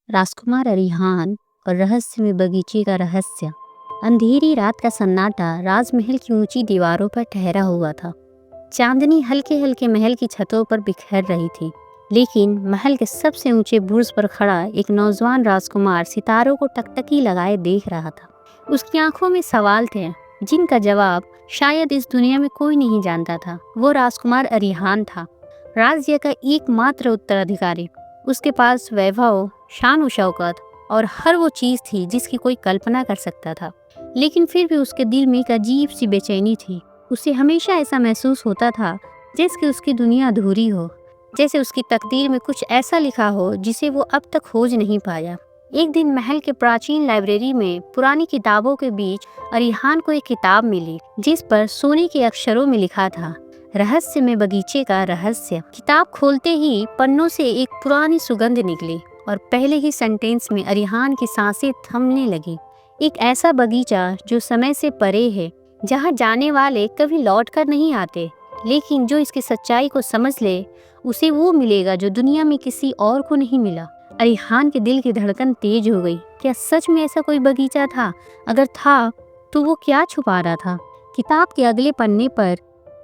राजकुमार अरिहान और रहस्यमय बगीचे का रहस्य। अंधेरी रात का सन्नाटा राजमहल की ऊंची दीवारों पर ठहरा हुआ था। चांदनी हल्के हल्के महल की छतों पर बिखर रही थी, लेकिन महल के सबसे ऊंचे बुर्ज पर खड़ा एक नौजवान राजकुमार सितारों को टकटकी लगाए देख रहा था। उसकी आंखों में सवाल थे जिनका जवाब शायद इस दुनिया में कोई नहीं जानता था। वो राजकुमार अरिहान था, राज्य का एकमात्र उत्तराधिकारी। उसके पास वैभव, शान शौकत और हर वो चीज थी जिसकी कोई कल्पना कर सकता था, लेकिन फिर भी उसके दिल में एक अजीब सी बेचैनी थी। उसे हमेशा ऐसा महसूस होता था जैसे उसकी दुनिया अधूरी हो, जैसे उसकी तकदीर में कुछ ऐसा लिखा हो जिसे वो अब तक खोज नहीं पाया। एक दिन महल के प्राचीन लाइब्रेरी में पुरानी किताबों के बीच अरिहान को एक किताब मिली जिस पर सोने के अक्षरों में लिखा था, रहस्यमय बगीचे का रहस्य। किताब खोलते ही पन्नों से एक पुरानी सुगंध निकली और पहले ही सेंटेंस में अरिहान की सांसें थमने लगी। एक ऐसा बगीचा जो समय से परे है, जहाँ जाने वाले कभी लौट कर नहीं आते, लेकिन जो इसकी सच्चाई को समझ ले उसे वो मिलेगा जो दुनिया में किसी और को नहीं मिला। अरिहान के दिल की धड़कन तेज हो गई। क्या सच में ऐसा कोई बगीचा था? अगर था तो वो क्या छुपा रहा था? किताब के अगले पन्ने पर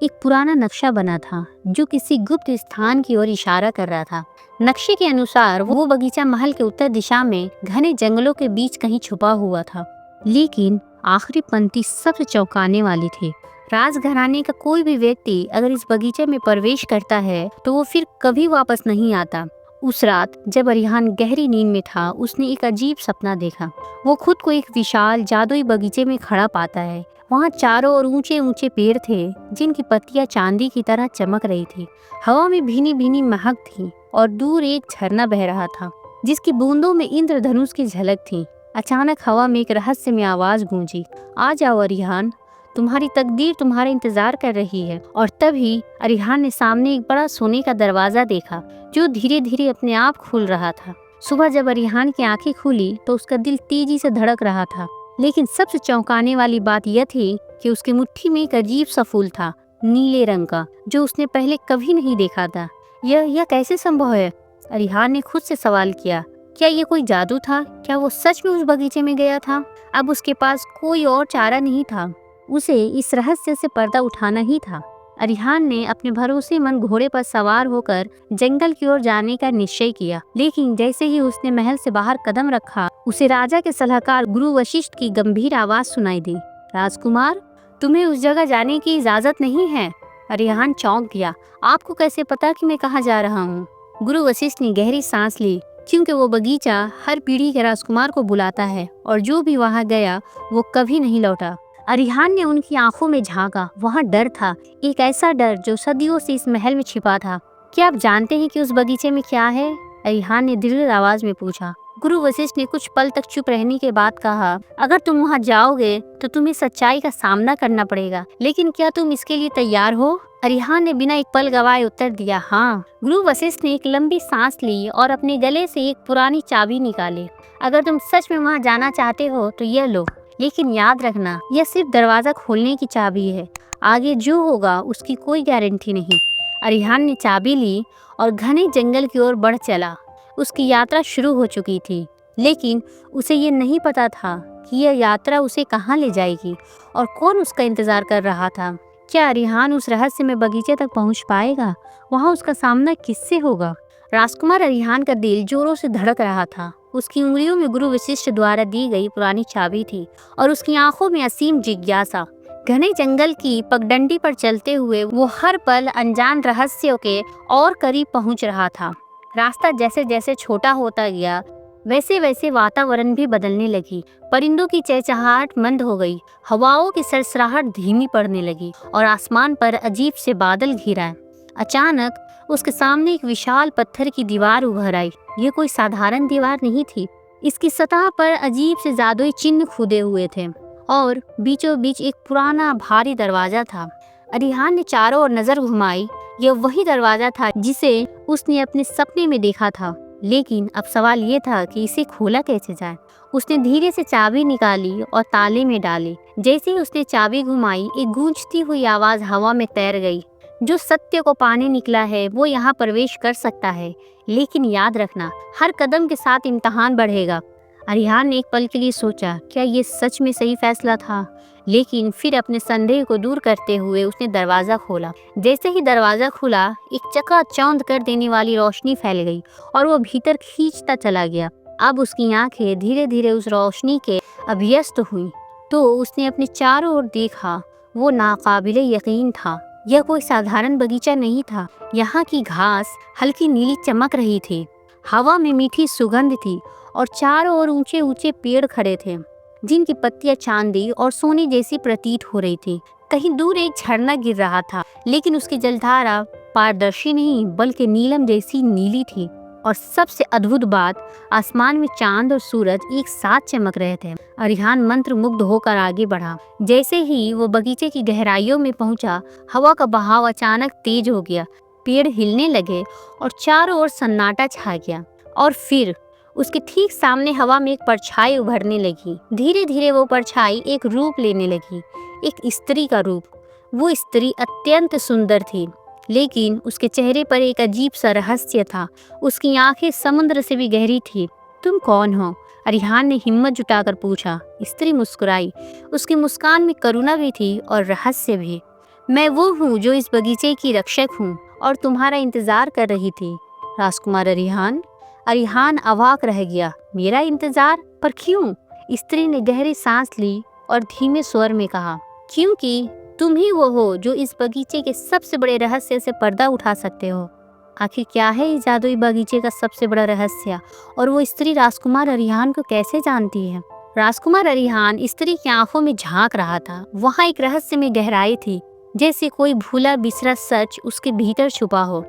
एक पुराना नक्शा बना था जो किसी गुप्त स्थान की ओर इशारा कर रहा था। नक्शे के अनुसार वो बगीचा महल के उत्तर दिशा में घने जंगलों के बीच कहीं छुपा हुआ था, लेकिन आखिरी पंक्ति सबसे चौंकाने वाली थी। राजघराने का कोई भी व्यक्ति अगर इस बगीचे में प्रवेश करता है तो वो फिर कभी वापस नहीं आता। उस रात जब अरिहान गहरी नींद में था, उसने एक अजीब सपना देखा। वो खुद को एक विशाल जादुई बगीचे में खड़ा पाता है। वहाँ चारों ओर ऊंचे ऊंचे पेड़ थे जिनकी पत्तियां चांदी की तरह चमक रही थी। हवा में भीनी भीनी महक थी और दूर एक झरना बह रहा था जिसकी बूंदों में इंद्रधनुष की झलक थी। अचानक हवा में एक रहस्यमय आवाज गूंजी, आ जाओ अरिहान, तुम्हारी तकदीर तुम्हारा इंतजार कर रही है। और तभी अरिहान ने सामने एक बड़ा सोने का दरवाजा देखा जो धीरे धीरे अपने आप खुल रहा था। सुबह जब अरिहान की आंखें खुली तो उसका दिल तेजी से धड़क रहा था, लेकिन सबसे चौंकाने वाली बात यह थी कि उसकी मुट्ठी में एक अजीब सा फूल था, नीले रंग का, जो उसने पहले कभी नहीं देखा था। यह कैसे संभव है? अरिहान ने खुद से सवाल किया। क्या ये कोई जादू था? क्या वो सच में उस बगीचे में गया था? अब उसके पास कोई और चारा नहीं था, उसे इस रहस्य से पर्दा उठाना ही था। अरिहान ने अपने भरोसेमंद घोड़े पर सवार होकर जंगल की ओर जाने का निश्चय किया, लेकिन जैसे ही उसने महल से बाहर कदम रखा, उसे राजा के सलाहकार गुरु वशिष्ठ की गंभीर आवाज सुनाई दी। राजकुमार, तुम्हें उस जगह जाने की इजाजत नहीं है। अरिहान चौंक गया। आपको कैसे पता कि मैं कहाँ जा रहा हूँ? गुरु वशिष्ठ ने गहरी सांस ली, क्योंकि वो बगीचा हर पीढ़ी के राजकुमार को बुलाता है और जो भी वहाँ गया वो कभी नहीं लौटा। अरिहान ने उनकी आंखों में झांका। वहाँ डर था, एक ऐसा डर जो सदियों से इस महल में छिपा था। क्या आप जानते हैं कि उस बगीचे में क्या है? अरिहान ने दृढ़ आवाज में पूछा। गुरु वशिष्ठ ने कुछ पल तक चुप रहने के बाद कहा, अगर तुम वहाँ जाओगे तो तुम्हें सच्चाई का सामना करना पड़ेगा, लेकिन क्या तुम इसके लिए तैयार हो? अरिहान ने बिना एक पल गवाए उत्तर दिया, हाँ। गुरु वशिष्ठ ने एक लंबी सांस ली और अपने गले से एक पुरानी चाबी निकाली। अगर तुम सच में वहाँ जाना चाहते हो तो यह लो, लेकिन याद रखना यह सिर्फ दरवाजा खोलने की चाबी है, आगे जो होगा उसकी कोई गारंटी नहीं। अरिहान ने चाबी ली और घने जंगल की ओर बढ़ चला। उसकी यात्रा शुरू हो चुकी थी, लेकिन उसे ये नहीं पता था कि यह यात्रा उसे कहाँ ले जाएगी और कौन उसका इंतजार कर रहा था। क्या अरिहान उस रहस्यमय बगीचे तक पहुँच पाएगा? वहाँ उसका सामना किससे होगा? राजकुमार अरिहान का दिल जोरों से धड़क रहा था। उसकी उंगलियों में गुरु वशिष्ठ द्वारा दी गई पुरानी चाबी थी और उसकी आंखों में असीम जिज्ञासा। घने जंगल की पगडंडी पर चलते हुए वो हर पल अनजान रहस्यों के और करीब पहुंच रहा था। रास्ता जैसे जैसे छोटा होता गया, वैसे वैसे वातावरण भी बदलने लगी। परिंदों की चहचहाहट मंद हो गई, हवाओं की सरसराहट धीमी पड़ने लगी और आसमान पर अजीब से बादल घिर आए। अचानक उसके सामने एक विशाल पत्थर की दीवार उभर आई। ये कोई साधारण दीवार नहीं थी। इसकी सतह पर अजीब से जादुई चिन्ह खुदे हुए थे और बीचों बीच एक पुराना भारी दरवाजा था। अरिहान ने चारों ओर नजर घुमाई। यह वही दरवाजा था जिसे उसने अपने सपने में देखा था, लेकिन अब सवाल ये था कि इसे खोला कैसे जाए। उसने धीरे से चाबी निकाली और ताले में डाली। जैसे ही उसने चाबी घुमाई, एक गूंजती हुई आवाज हवा में तैर गई। जो सत्य को पाने निकला है वो यहाँ प्रवेश कर सकता है, लेकिन याद रखना हर कदम के साथ इम्तहान बढ़ेगा। अरिहान ने एक पल के लिए सोचा, क्या ये सच में सही फैसला था? लेकिन फिर अपने संदेह को दूर करते हुए उसने दरवाज़ा खोला। जैसे ही दरवाज़ा खुला, एक चकाचौंध कर देने वाली रोशनी फैल गई और वो भीतर खींचता चला गया। अब उसकी आंखें धीरे धीरे उस रोशनी के अभ्यस्त हुई तो उसने अपने चारों ओर देखा। वो नाकाबिले यकीन था। यह कोई साधारण बगीचा नहीं था। यहाँ की घास हल्की नीली चमक रही थी, हवा में मीठी सुगंध थी और चारों ओर ऊंचे ऊंचे पेड़ खड़े थे जिनकी पत्तियां चांदी और सोने जैसी प्रतीत हो रही थी। कहीं दूर एक झरना गिर रहा था, लेकिन उसकी जलधारा पारदर्शी नहीं बल्कि नीलम जैसी नीली थी। और सबसे अद्भुत बात, आसमान में चांद और सूरज एक साथ चमक रहे थे। अरिहान मंत्रमुग्ध होकर आगे बढ़ा। जैसे ही वो बगीचे की गहराइयों में पहुंचा, हवा का बहाव अचानक तेज हो गया, पेड़ हिलने लगे और चारों ओर सन्नाटा छा गया। और फिर उसके ठीक सामने हवा में एक परछाई उभरने लगी। धीरे धीरे वो परछाई एक रूप लेने लगी, एक स्त्री का रूप। वो स्त्री अत्यंत सुंदर थी, लेकिन उसके चेहरे पर एक अजीब सा रहस्य था। उसकी आंखें समुद्र से भी गहरी थी। तुम कौन हो? अरिहान ने हिम्मत जुटाकर पूछा। स्त्री मुस्कुराई। उसकी मुस्कान में करुणा भी थी और रहस्य भी। मैं वो हूँ जो इस बगीचे की रक्षक हूँ और तुम्हारा इंतजार कर रही थी, राजकुमार अरिहान। अरिहान अवाक रह गया। मेरा इंतजार? पर क्यों? स्त्री ने गहरी सांस ली और धीमे स्वर में कहा, क्योंकि तुम ही वो हो जो इस बगीचे के सबसे बड़े रहस्य से पर्दा उठा सकते हो। आखिर क्या है इस जादुई बगीचे का सबसे बड़ा रहस्य, और वो स्त्री राजकुमार अरिहान को कैसे जानती है? राजकुमार अरिहान स्त्री की आंखों में झांक रहा था। वहाँ एक रहस्य में गहराई थी, जैसे कोई भूला बिसरा सच उसके भीतर छुपा हो।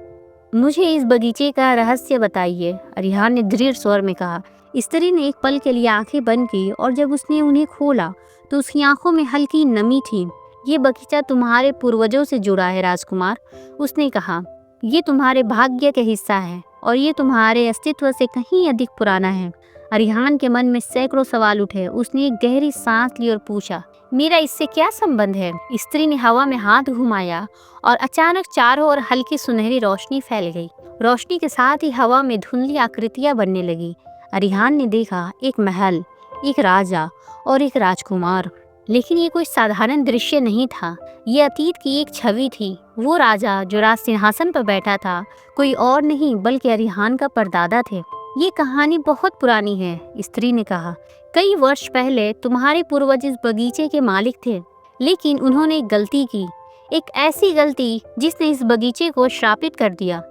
मुझे इस बगीचे का रहस्य बताइए, अरिहान ने दृढ़ स्वर में कहा। स्त्री ने एक पल के लिए आंखें बंद की और जब उसने उन्हें खोला तो उसकी आंखों में हल्की नमी थी। ये बगीचा तुम्हारे पूर्वजों से जुड़ा है राजकुमार, उसने कहा। ये तुम्हारे भाग्य का हिस्सा है और ये तुम्हारे अस्तित्व से कहीं अधिक पुराना है। अरिहान के मन में सैकड़ों सवाल उठे। उसने एक गहरी सांस ली और पूछा, मेरा इससे क्या संबंध है? स्त्री ने हवा में हाथ घुमाया और अचानक चारों ओर हल्की सुनहरी रोशनी फैल गई। रोशनी के साथ ही हवा में धुंधली आकृतियां बनने लगी। अरिहान ने देखा एक महल, एक राजा और एक राजकुमार। लेकिन ये कोई साधारण दृश्य नहीं था। ये अतीत की एक छवि थी। वो राजा जो राज सिंहासन पर बैठा था कोई और नहीं बल्कि अरिहान का परदादा थे। ये कहानी बहुत पुरानी है, स्त्री ने कहा। कई वर्ष पहले तुम्हारे पूर्वज इस बगीचे के मालिक थे, लेकिन उन्होंने एक गलती की, एक ऐसी गलती जिसने इस बगीचे को श्रापित कर दिया।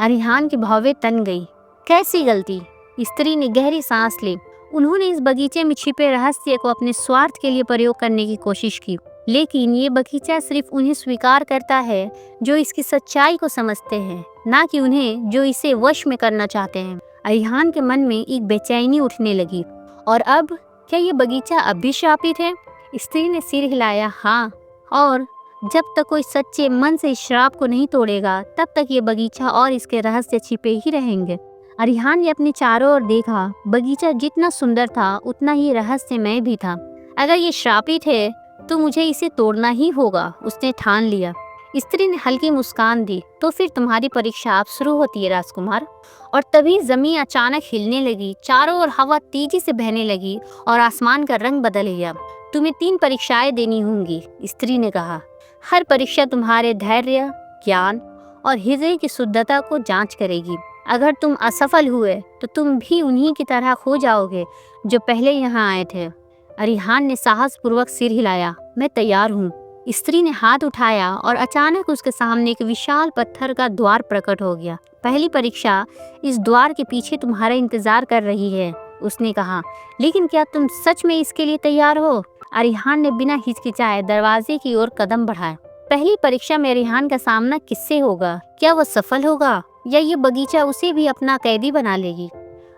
अरिहान की भौवें तन गई। कैसी गलती? स्त्री ने गहरी सांस ली। उन्होंने इस बगीचे में छिपे रहस्य को अपने स्वार्थ के लिए प्रयोग करने की कोशिश की, लेकिन ये बगीचा सिर्फ उन्हें स्वीकार करता है जो इसकी सच्चाई को समझते हैं, ना कि उन्हें जो इसे वश में करना चाहते हैं। अरिहान के मन में एक बेचैनी उठने लगी। और अब क्या ये बगीचा अब भी श्रापित है? स्त्री ने सिर हिलाया। हाँ, और जब तक कोई सच्चे मन से इस श्राप को नहीं तोड़ेगा तब तक ये बगीचा और इसके रहस्य छिपे ही रहेंगे। अरिहान ने अपने चारों ओर देखा। बगीचा जितना सुंदर था उतना ही रहस्यमय भी था। अगर ये श्रापित है तो मुझे इसे तोड़ना ही होगा, उसने ठान लिया। स्त्री ने हल्की मुस्कान दी। तो फिर तुम्हारी परीक्षा अब शुरू होती है राजकुमार। और तभी जमीन अचानक हिलने लगी, चारों ओर हवा तेजी से बहने लगी और आसमान का रंग बदल गया। तुम्हें 3 परीक्षाएं देनी होंगी, स्त्री ने कहा। हर परीक्षा तुम्हारे धैर्य, ज्ञान और हृदय की शुद्धता को जांच करेगी। अगर तुम असफल हुए तो तुम भी उन्हीं की तरह खो जाओगे जो पहले यहाँ आए थे। अरिहान ने साहसपूर्वक सिर हिलाया। मैं तैयार हूँ। स्त्री ने हाथ उठाया और अचानक उसके सामने एक विशाल पत्थर का द्वार प्रकट हो गया। पहली परीक्षा इस द्वार के पीछे तुम्हारा इंतजार कर रही है, उसने कहा। लेकिन क्या तुम सच में इसके लिए तैयार हो? अरिहान ने बिना हिचकिचाए दरवाजे की ओर कदम बढ़ाया। पहली परीक्षा में अरिहान का सामना किससे होगा? क्या वह सफल होगा या ये बगीचा उसे भी अपना कैदी बना लेगी?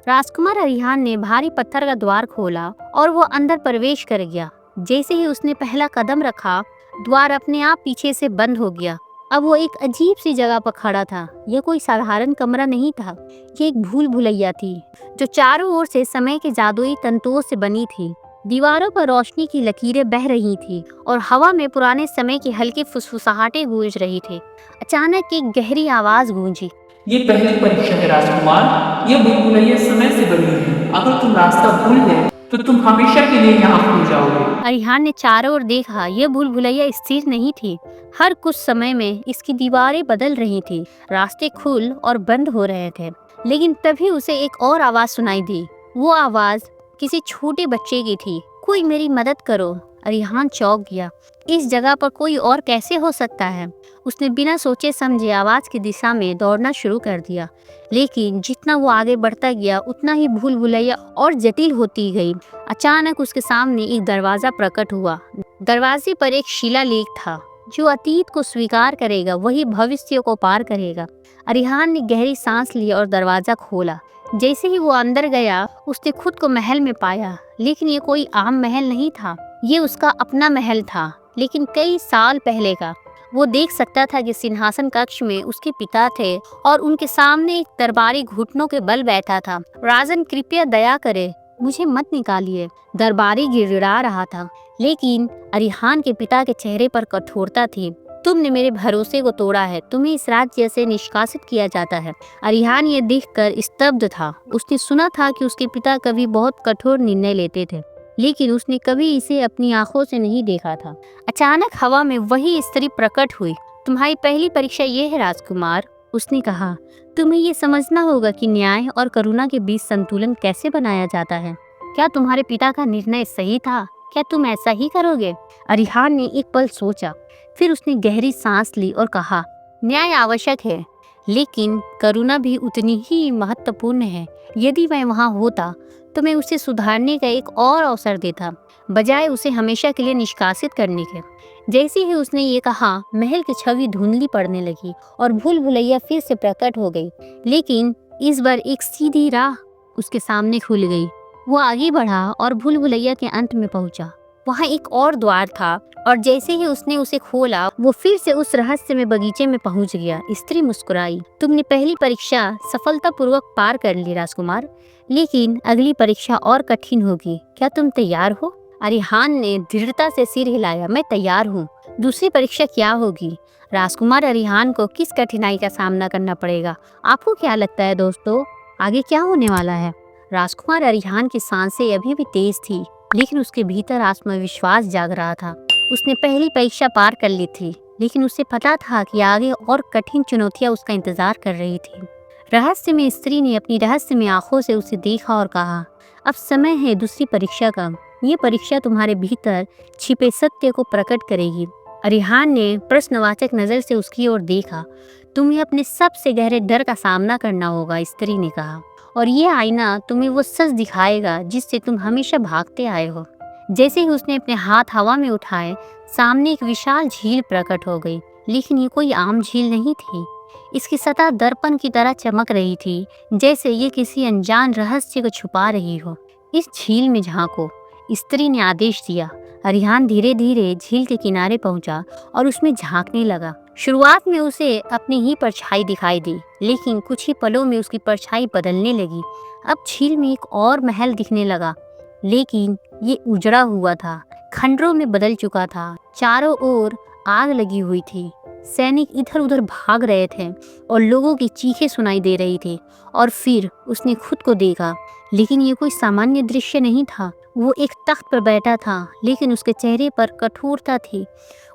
राजकुमार अरिहान ने भारी पत्थर का द्वार खोला और वो अंदर प्रवेश कर गया। जैसे ही उसने पहला कदम रखा, द्वार अपने आप पीछे से बंद हो गया। अब वो एक अजीब सी जगह पर खड़ा था। यह कोई साधारण कमरा नहीं था, ये एक भूल भुलैया थी जो चारों ओर से समय के जादुई तंतुओं से बनी थी। दीवारों पर रोशनी की लकीरें बह रही थी और हवा में पुराने समय की हल्की फुसफुसाहटें गूंज रही थी। अचानक एक गहरी आवाज गूंजी। ये पहली परीक्षा है राजकुमार। ये भूलभुलैया समय से बनी है। अगर तुम रास्ता भूल गए तो तुम हमेशा के लिए यहाँ खो जाओगे। अरिहान ने चारों ओर देखा। यह भूल भुलैया स्थिर नहीं थी। हर कुछ समय में इसकी दीवारें बदल रही थी, रास्ते खुल और बंद हो रहे थे। लेकिन तभी उसे एक और आवाज सुनाई दी। वो आवाज किसी छोटे बच्चे की थी। कोई मेरी मदद करो। अरिहान चौंक गया। इस जगह पर कोई और कैसे हो सकता है? उसने बिना सोचे समझे आवाज की दिशा में दौड़ना शुरू कर दिया। लेकिन जितना वो आगे बढ़ता गया उतना ही भूल भुलैया और जटिल होती गई। अचानक उसके सामने एक दरवाजा प्रकट हुआ। दरवाजे पर एक शिलालेख था। जो अतीत को स्वीकार करेगा वही भविष्य को पार करेगा। अरिहान ने गहरी सांस ली और दरवाजा खोला। जैसे ही वो अंदर गया उसने खुद को महल में पाया। लेकिन ये कोई आम महल नहीं था। ये उसका अपना महल था, लेकिन कई साल पहले का। वो देख सकता था कि सिंहासन कक्ष में उसके पिता थे और उनके सामने एक दरबारी घुटनों के बल बैठा था। राजन, कृपया दया करे, मुझे मत निकालिए। दरबारी गिड़गिड़ा रहा था, लेकिन अरिहान के पिता के चेहरे पर कठोरता थी। तुमने मेरे भरोसे को तोड़ा है, तुम्हें इस राज्य से निष्कासित किया जाता है। अरिहान ये देखकर स्तब्ध था। उसने सुना था कि उसके पिता कभी बहुत कठोर निर्णय लेते थे, लेकिन उसने कभी इसे अपनी आंखों से नहीं देखा था। अचानक हवा में वही स्त्री प्रकट हुई। तुम्हारी पहली परीक्षा ये है राजकुमार, उसने कहा। तुम्हें ये समझना होगा कि न्याय और करुणा के बीच संतुलन कैसे बनाया जाता है। क्या तुम्हारे पिता का निर्णय सही था? क्या तुम ऐसा ही करोगे? अरिहान ने एक पल सोचा, फिर उसने गहरी सांस ली और कहा, न्याय आवश्यक है, लेकिन करुणा भी उतनी ही महत्वपूर्ण है। यदि मैं वहाँ होता तो मैं उसे सुधारने का एक और अवसर देता, बजाय उसे हमेशा के लिए निष्कासित करने के। जैसे ही उसने ये कहा, महल की छवि धुंधली पड़ने लगी और भूल भुलैया फिर से प्रकट हो गई। लेकिन इस बार एक सीधी राह उसके सामने खुल गई। वो आगे बढ़ा और भूल भुलैया के अंत में पहुंचा। वहाँ एक और द्वार था और जैसे ही उसने उसे खोला वो फिर से उस रहस्यमय बगीचे में पहुंच गया। स्त्री मुस्कुराई। तुमने पहली परीक्षा सफलतापूर्वक पार कर ली राजकुमार, लेकिन अगली परीक्षा और कठिन होगी। क्या तुम तैयार हो? अरिहान ने दृढ़ता से सिर हिलाया। मैं तैयार हूँ। दूसरी परीक्षा क्या होगी? राजकुमार अरिहान को किस कठिनाई का सामना करना पड़ेगा? आपको क्या लगता है दोस्तों, आगे क्या होने वाला है? राजकुमार अरिहान की सांसें अभी भी तेज थी, लेकिन उसके भीतर आत्मविश्वास जाग रहा था। उसने पहली परीक्षा पार कर ली थी, लेकिन उसे पता था कि आगे और कठिन चुनौतियां उसका इंतजार कर रही थी। रहस्य में स्त्री ने अपनी रहस्य में आंखों से उसे देखा और कहा, अब समय है दूसरी परीक्षा का। ये परीक्षा तुम्हारे भीतर छिपे सत्य को प्रकट करेगी। अरिहान ने प्रश्नवाचक नजर से उसकी ओर देखा। तुम्हें अपने सबसे गहरे डर का सामना करना होगा, स्त्री ने कहा, और ये आईना तुम्हें वो सच दिखाएगा जिससे तुम हमेशा भागते आए हो। जैसे ही उसने अपने हाथ हवा में उठाए, सामने एक विशाल झील प्रकट हो गई। लेकिन ये कोई आम झील नहीं थी। इसकी सतह दर्पण की तरह चमक रही थी, जैसे ये किसी अनजान रहस्य को छुपा रही हो। इस झील में झांको, स्त्री ने आदेश दिया। अरिहान धीरे धीरे झील के किनारे पहुंचा और उसमें झांकने लगा। शुरुआत में उसे अपनी ही परछाई दिखाई दी, लेकिन कुछ ही पलों में उसकी परछाई बदलने लगी। अब झील में एक और महल दिखने लगा, लेकिन ये उजड़ा हुआ था, खंडरों में बदल चुका था। चारों ओर आग लगी हुई थी। सैनिक इधर उधर भाग रहे थे और लोगों की चीखें सुनाई दे रही थी। और फिर उसने खुद को देखा, लेकिन ये कोई सामान्य दृश्य नहीं था। वो एक तख्त पर बैठा था, लेकिन उसके चेहरे पर कठोरता थी।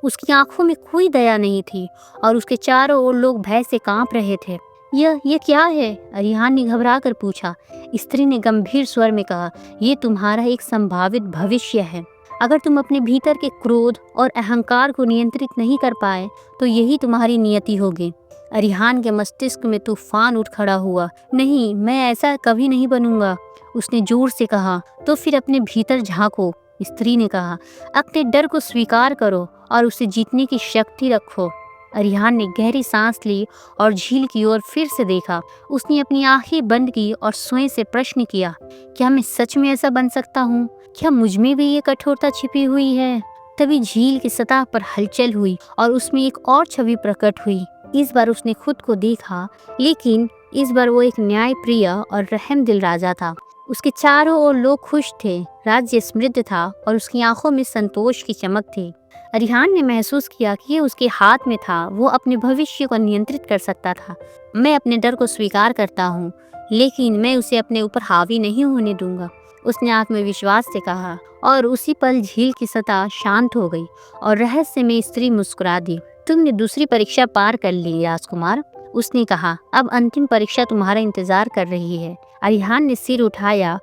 उसकी आंखों में कोई दया नहीं थी और उसके चारों ओर लोग भय से कांप रहे थे। ये क्या है? अरिहान ने घबरा कर पूछा। स्त्री ने गंभीर स्वर में कहा, ये तुम्हारा एक संभावित भविष्य है। अगर तुम अपने भीतर के क्रोध और अहंकार को नियंत्रित नहीं कर पाए तो यही तुम्हारी नियति होगी। अरिहान के मस्तिष्क में तूफान उठ खड़ा हुआ। नहीं, मैं ऐसा कभी नहीं बनूंगा, उसने जोर से कहा। तो फिर अपने भीतर झांको, स्त्री ने कहा। अपने डर को स्वीकार करो और उसे जीतने की शक्ति रखो। अरिहान ने गहरी सांस ली और झील की ओर फिर से देखा। उसने अपनी आंखें बंद की और स्वयं से प्रश्न किया, क्या मैं सच में ऐसा बन सकता हूँ? क्या मुझ में भी ये कठोरता छिपी हुई है? तभी झील की सतह पर हलचल हुई और उसमें एक और छवि प्रकट हुई। इस बार उसने खुद को देखा, लेकिन इस बार वो एक न्यायप्रिय और रहमदिल राजा था। उसके चारों ओर लोग खुश थे, राज्य समृद्ध था और उसकी आंखों में संतोष की चमक थी। अरिहान ने महसूस किया कि ये उसके हाथ में था, वो अपने भविष्य को नियंत्रित कर सकता था। मैं अपने डर को स्वीकार करता हूँ, लेकिन मैं उसे अपने ऊपर हावी नहीं होने दूंगा, उसने आत्मविश्वास से कहा। और उसी पल झील की सतह शांत हो गई और रहस्य में स्त्री मुस्कुरा दी। तुमने दूसरी परीक्षा पार कर ली राजकुमार, उसने कहा। अब अंतिम परीक्षा तुम्हारा इंतजार कर रही है। अरिहान ने सिर उठाया।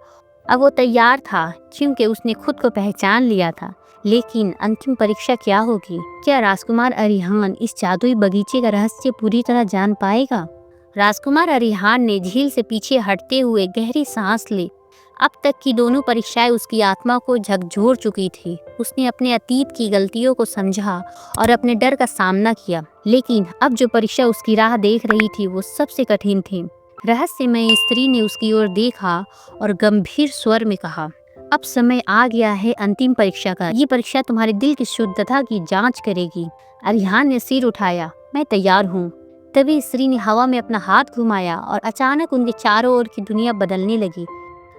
अब वो तैयार था, क्योंकि उसने खुद को पहचान लिया था। लेकिन अंतिम परीक्षा क्या होगी? क्या राजकुमार अरिहान इस जादुई बगीचे का रहस्य पूरी तरह जान पाएगा? राजकुमार अरिहान ने झील से पीछे हटते हुए गहरी सांस ली। अब तक की दोनों परीक्षाएं उसकी आत्मा को झकझोर चुकी थी। उसने अपने अतीत की गलतियों को समझा और अपने डर का सामना किया, लेकिन अब जो परीक्षा उसकी राह देख रही थी वो सबसे कठिन थी। रहस्यमय स्त्री ने उसकी ओर देखा और गंभीर स्वर में कहा, अब समय आ गया है अंतिम परीक्षा का। ये परीक्षा तुम्हारे दिल की शुद्धता की जांच करेगी। अरिहान ने सिर उठाया। मैं तैयार हूँ। तभी स्त्री ने हवा में अपना हाथ घुमाया और अचानक उनके चारों ओर की दुनिया बदलने लगी।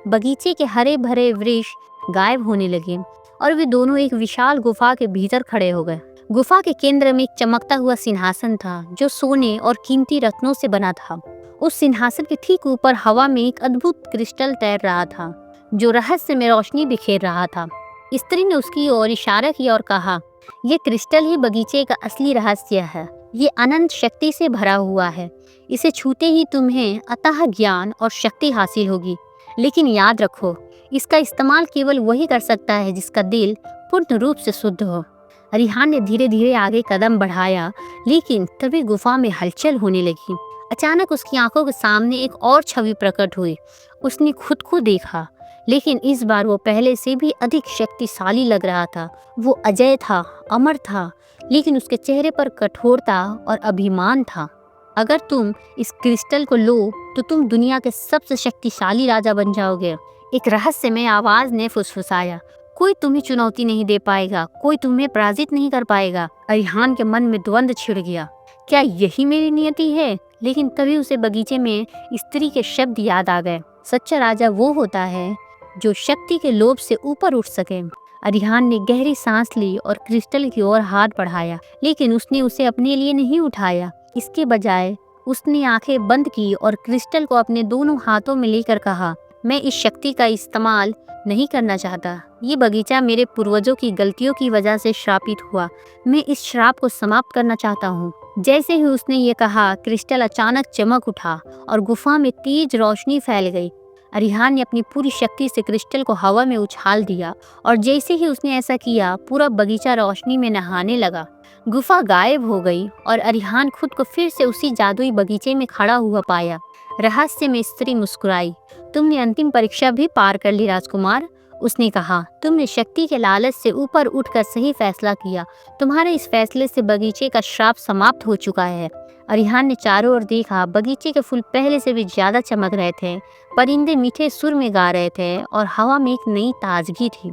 बगीचे के हरे भरे वृक्ष गायब होने लगे और वे दोनों एक विशाल गुफा के भीतर खड़े हो गए। गुफा के केंद्र में एक चमकता हुआ सिंहासन था, जो सोने और कीमती रत्नों से बना था। उस सिंहासन के ठीक ऊपर हवा में एक अद्भुत क्रिस्टल तैर रहा था, जो रहस्य में रोशनी बिखेर रहा था। स्त्री ने उसकी ओर इशारा किया और कहा, यह क्रिस्टल ही बगीचे का असली रहस्य है। ये अनंत शक्ति से भरा हुआ है। इसे छूते ही तुम्हें अथाह ज्ञान और शक्ति हासिल होगी। लेकिन याद रखो, इसका इस्तेमाल केवल वही कर सकता है जिसका दिल पूर्ण रूप से शुद्ध हो। अरिहान ने धीरे धीरे आगे कदम बढ़ाया, लेकिन तभी गुफा में हलचल होने लगी। अचानक उसकी आंखों के सामने एक और छवि प्रकट हुई। उसने खुद को देखा, लेकिन इस बार वो पहले से भी अधिक शक्तिशाली लग रहा था। वो अजय था, अमर था, लेकिन उसके चेहरे पर कठोरता और अभिमान था। अगर तुम इस क्रिस्टल को लो तो तुम दुनिया के सबसे शक्तिशाली राजा बन जाओगे, एक रहस्यमय आवाज ने फुसफुसाया। कोई तुम्हें चुनौती नहीं दे पाएगा, कोई तुम्हें पराजित नहीं कर पाएगा। अरिहान के मन में द्वंद्व छिड़ गया। क्या यही मेरी नियति है? लेकिन तभी उसे बगीचे में स्त्री के शब्द याद आ गए। सच्चा राजा वो होता है जो शक्ति के लोभ से ऊपर उठ सके। अरिहान ने गहरी सांस ली और क्रिस्टल की ओर हाथ बढ़ाया, लेकिन उसने उसे अपने लिए नहीं उठाया। इसके बजाय उसने आंखें बंद की और क्रिस्टल को अपने दोनों हाथों में लेकर कहा, मैं इस शक्ति का इस्तेमाल नहीं करना चाहता। ये बगीचा मेरे पूर्वजों की गलतियों की वजह से श्रापित हुआ। मैं इस श्राप को समाप्त करना चाहता हूँ। जैसे ही उसने ये कहा, क्रिस्टल अचानक चमक उठा और गुफा में तेज रोशनी फैल गई। अरिहान ने अपनी पूरी शक्ति से क्रिस्टल को हवा में उछाल दिया और जैसे ही उसने ऐसा किया, पूरा बगीचा रोशनी में नहाने लगा। गुफा गायब हो गई और अरिहान खुद को फिर से उसी जादुई बगीचे में खड़ा हुआ पाया। रहस्य में स्त्री मुस्कुराई। तुमने अंतिम परीक्षा भी पार कर ली राजकुमार, उसने कहा। तुमने शक्ति के लालच से ऊपर उठकर सही फैसला किया। तुम्हारे इस फैसले से बगीचे का श्राप समाप्त हो चुका है। अरिहान ने चारों ओर देखा। बगीचे के फूल पहले से भी ज्यादा चमक रहे थे, परिंदे मीठे सुर में गा रहे थे और हवा में एक नई ताजगी थी।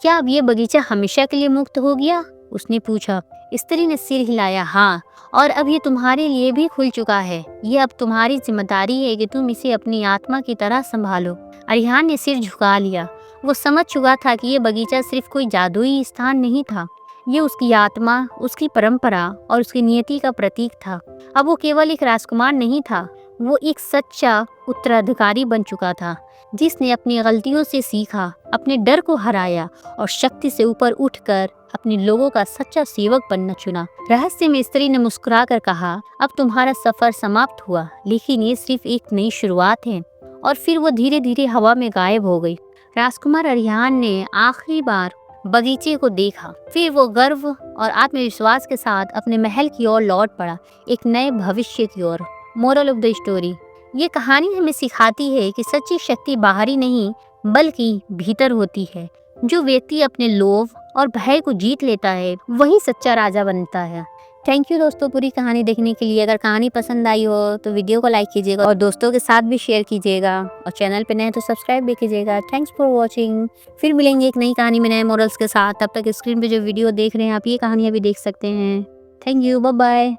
क्या अब ये बगीचा हमेशा के लिए मुक्त हो गया? उसने पूछा। स्त्री ने सिर हिलाया। हाँ, और अब ये तुम्हारे लिए भी खुल चुका है। ये अब तुम्हारी जिम्मेदारी है कि तुम इसे अपनी आत्मा की तरह संभालो। अरिहान ने सिर झुका लिया। वो समझ चुका था कि ये बगीचा सिर्फ कोई जादुई स्थान नहीं था, ये उसकी आत्मा, उसकी परंपरा और उसकी नियति का प्रतीक था। अब वो केवल एक राजकुमार नहीं था, वो एक सच्चा उत्तराधिकारी बन चुका था, जिसने अपनी गलतियों से सीखा, अपने डर को हराया और शक्ति से ऊपर उठकर अपने लोगों का सच्चा सेवक बनना चुना। रहस्य में स्त्री ने मुस्कुराकर कहा, अब तुम्हारा सफर समाप्त हुआ, लेकिन ये सिर्फ एक नई शुरुआत है। और फिर वो धीरे धीरे हवा में गायब हो गई। राजकुमार अरिहान ने आखिरी बार बगीचे को देखा, फिर वो गर्व और आत्मविश्वास के साथ अपने महल की ओर लौट पड़ा, एक नए भविष्य की ओर। मोरल ऑफ द स्टोरी, ये कहानी हमें सिखाती है कि सच्ची शक्ति बाहरी नहीं बल्कि भीतर होती है। जो व्यक्ति अपने लोभ और भय को जीत लेता है, वही सच्चा राजा बनता है। थैंक यू दोस्तों पूरी कहानी देखने के लिए। अगर कहानी पसंद आई हो तो वीडियो को लाइक कीजिएगा और दोस्तों के साथ भी शेयर कीजिएगा, और चैनल पे नए तो सब्सक्राइब भी कीजिएगा। Thanks for watching. फिर मिलेंगे एक नई कहानी में नए मॉरल्स के साथ। तब तक स्क्रीन पे जो वीडियो देख रहे हैं आप, ये कहानियाँ भी देख सकते हैं। Thank you, bye bye.